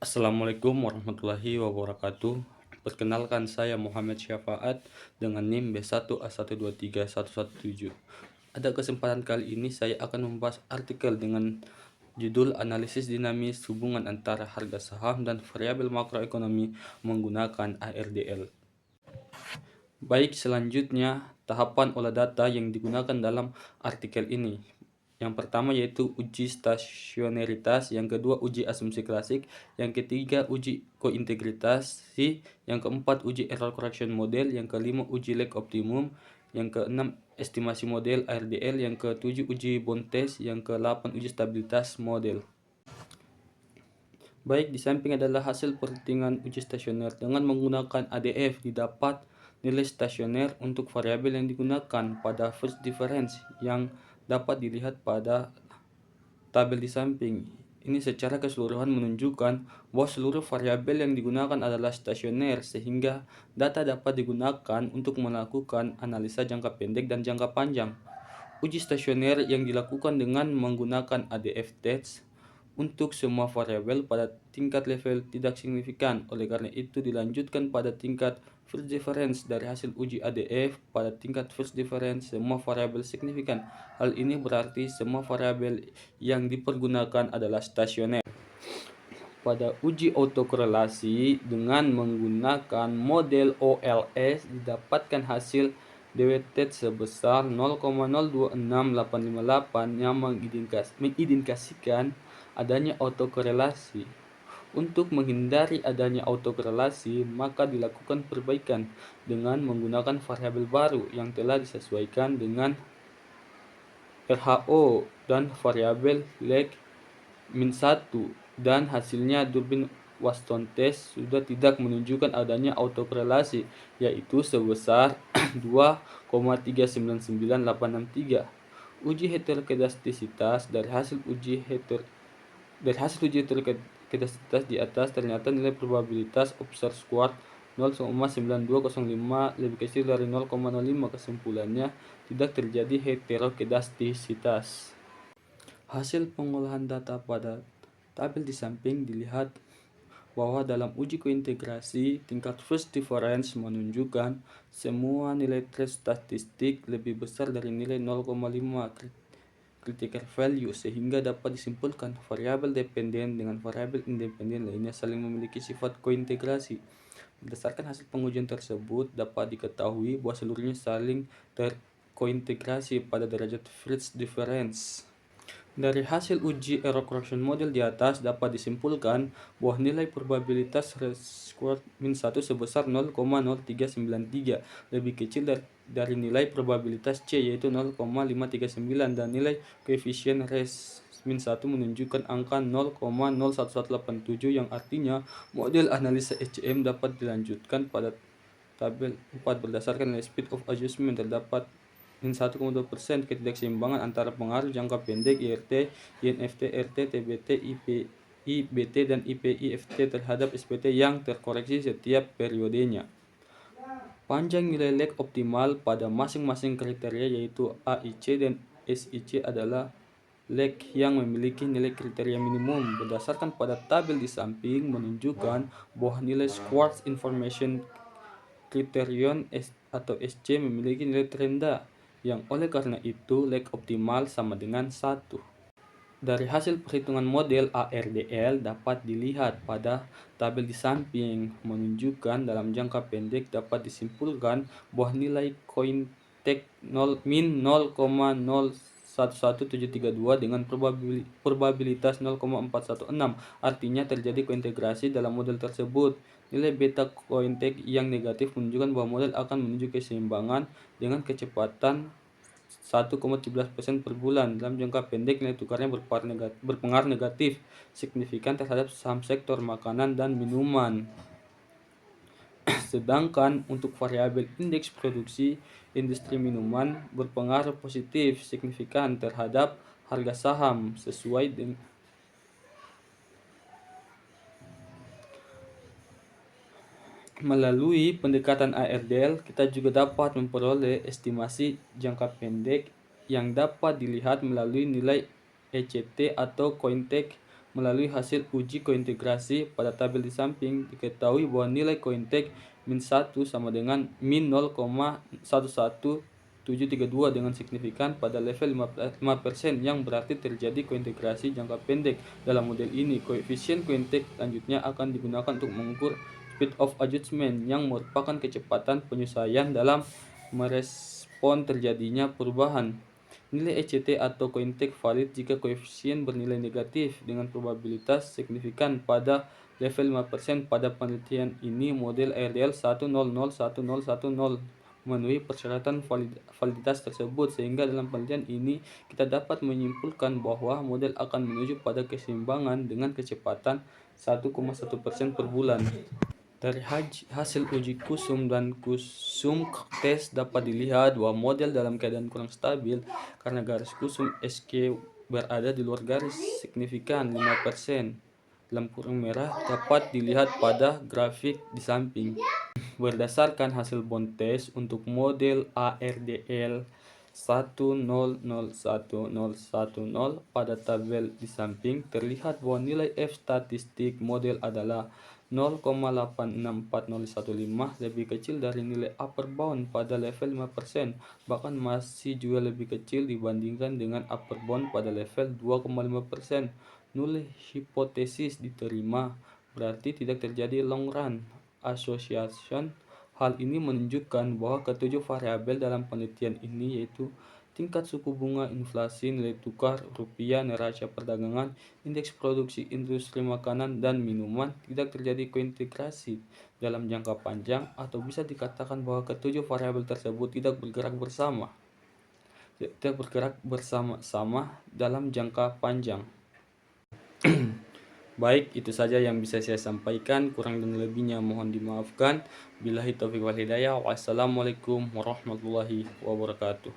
Assalamualaikum warahmatullahi wabarakatuh. Perkenalkan saya Muhammad Syafaat dengan NIM B1A123117. Pada kesempatan kali ini saya akan membahas artikel dengan judul Analisis Dinamis Hubungan Antara Harga Saham dan Variabel Makroekonomi Menggunakan ARDL. Baik, selanjutnya tahapan olah data yang digunakan dalam artikel ini. Yang pertama yaitu uji stasioneritas, yang kedua uji asumsi klasik, yang ketiga uji kointegritasi, yang keempat uji error correction model, yang kelima uji lag optimum, yang keenam estimasi model ARDL, yang ketujuh uji bond test, yang ke-8 uji stabilitas model. Baik, di samping adalah hasil perhitungan uji stasioner. Dengan menggunakan ADF didapat nilai stasioner untuk variabel yang digunakan pada first difference yang dapat dilihat pada tabel di samping. Ini secara keseluruhan menunjukkan bahwa seluruh variabel yang digunakan adalah stasioner, sehingga data dapat digunakan untuk melakukan analisa jangka pendek dan jangka panjang. Uji stasioner yang dilakukan dengan menggunakan ADF test untuk semua variabel pada tingkat level tidak signifikan. Oleh karena itu dilanjutkan pada tingkat first difference. Dari hasil uji ADF pada tingkat first difference semua variabel signifikan. Hal ini berarti semua variabel yang dipergunakan adalah stasioner. Pada uji autokorelasi dengan menggunakan model OLS didapatkan hasil DWT sebesar 0,026858 yang mengindikasikan adanya autokorelasi. Untuk menghindari adanya autokorelasi, maka dilakukan perbaikan dengan menggunakan variabel baru yang telah disesuaikan dengan RHO dan variabel lag -1, dan hasilnya Durbin-Wasson test sudah tidak menunjukkan adanya autokorelasi, yaitu sebesar 2,399863. Uji heterokedastisitas. Dari hasil uji heterokedastisitas di atas, ternyata nilai probabilitas observed squared 0,9205 lebih kecil dari 0,05. Kesimpulannya, tidak terjadi heterokedastisitas. Hasil pengolahan data pada tabel di samping dilihat bahwa dalam uji kointegrasi, tingkat first difference menunjukkan semua nilai threshold statistik lebih besar dari nilai 0,5 critical value, sehingga dapat disimpulkan variabel dependen dengan variabel independen lainnya saling memiliki sifat kointegrasi. Berdasarkan hasil pengujian tersebut, dapat diketahui bahwa seluruhnya saling terkointegrasi pada derajat first difference. Dari hasil uji error correction model di atas dapat disimpulkan bahwa nilai probabilitas squared -1 sebesar 0,0393 lebih kecil dari nilai probabilitas C, yaitu 0,539, dan nilai koefisien -1 menunjukkan angka 0,01187, yang artinya model analisa SCM dapat dilanjutkan pada tabel 4. Berdasarkan nilai speed of adjustment, terdapat 1,2% ketidakseimbangan antara pengaruh jangka pendek IRT, INFT, RT, TBT, IBT, dan IPIFT terhadap SPT yang terkoreksi setiap periodenya. Panjang nilai lag optimal pada masing-masing kriteria, yaitu AIC dan SIC, adalah lag yang memiliki nilai kriteria minimum. Berdasarkan pada tabel di samping menunjukkan bahwa nilai Schwartz Information Criterion atau SC memiliki nilai terendah, yang oleh karena itu lag optimal sama dengan 1. Dari hasil perhitungan model ARDL dapat dilihat pada tabel di samping menunjukkan dalam jangka pendek dapat disimpulkan bahwa nilai COINTEC min 0,011732 dengan probabilitas 0,416, artinya terjadi kointegrasi dalam model tersebut. Nilai beta COINTEC yang negatif menunjukkan bahwa model akan menuju keseimbangan dengan kecepatan 1,17% per bulan. Dalam jangka pendek, nilai tukarnya berpengaruh negatif signifikan terhadap saham sektor makanan dan minuman. Sedangkan untuk variabel indeks produksi industri minuman berpengaruh positif signifikan terhadap harga saham. Sesuai dengan melalui pendekatan ARDL, kita juga dapat memperoleh estimasi jangka pendek yang dapat dilihat melalui nilai ECT atau COINTEC Melalui hasil uji kointegrasi pada tabel di samping, diketahui bahwa nilai kointeg min 1 sama dengan min 0,11732 dengan signifikan pada level 5% yang berarti terjadi kointegrasi jangka pendek. Dalam model ini, koefisien kointeg selanjutnya akan digunakan untuk mengukur speed of adjustment yang merupakan kecepatan penyesuaian dalam merespon terjadinya perubahan. Nilai ECT atau kointeg valid jika koefisien bernilai negatif dengan probabilitas signifikan pada level 5%. Pada penelitian ini, model RDL 1001010 memenuhi persyaratan validitas tersebut, sehingga dalam penelitian ini kita dapat menyimpulkan bahwa model akan menuju pada keseimbangan dengan kecepatan 1,1% per bulan. Dari hasil uji kusum dan kusum tes dapat dilihat bahwa model dalam keadaan kurang stabil karena garis kusum SQ berada di luar garis signifikan 5%. Lampu merah dapat dilihat pada grafik di samping. Berdasarkan hasil bond test untuk model ARDL 1001010 pada tabel di samping, terlihat bahwa nilai F statistik model adalah 0,864015, lebih kecil dari nilai upper bound pada level 5%, bahkan masih juga lebih kecil dibandingkan dengan upper bound pada level 2,5%. Nilai hipotesis diterima, berarti tidak terjadi long run association. Hal ini menunjukkan bahwa ketujuh variabel dalam penelitian ini, yaitu tingkat suku bunga, inflasi, nilai tukar rupiah, neraca perdagangan, indeks produksi industri makanan dan minuman, tidak terjadi kointegrasi dalam jangka panjang, atau bisa dikatakan bahwa ketujuh variabel tersebut tidak bergerak bersama-sama dalam jangka panjang. Baik, itu saja yang bisa saya sampaikan. Kurang dan lebihnya mohon dimaafkan. Billahi taufiq wal hidayah. Wassalamualaikum warahmatullahi wabarakatuh.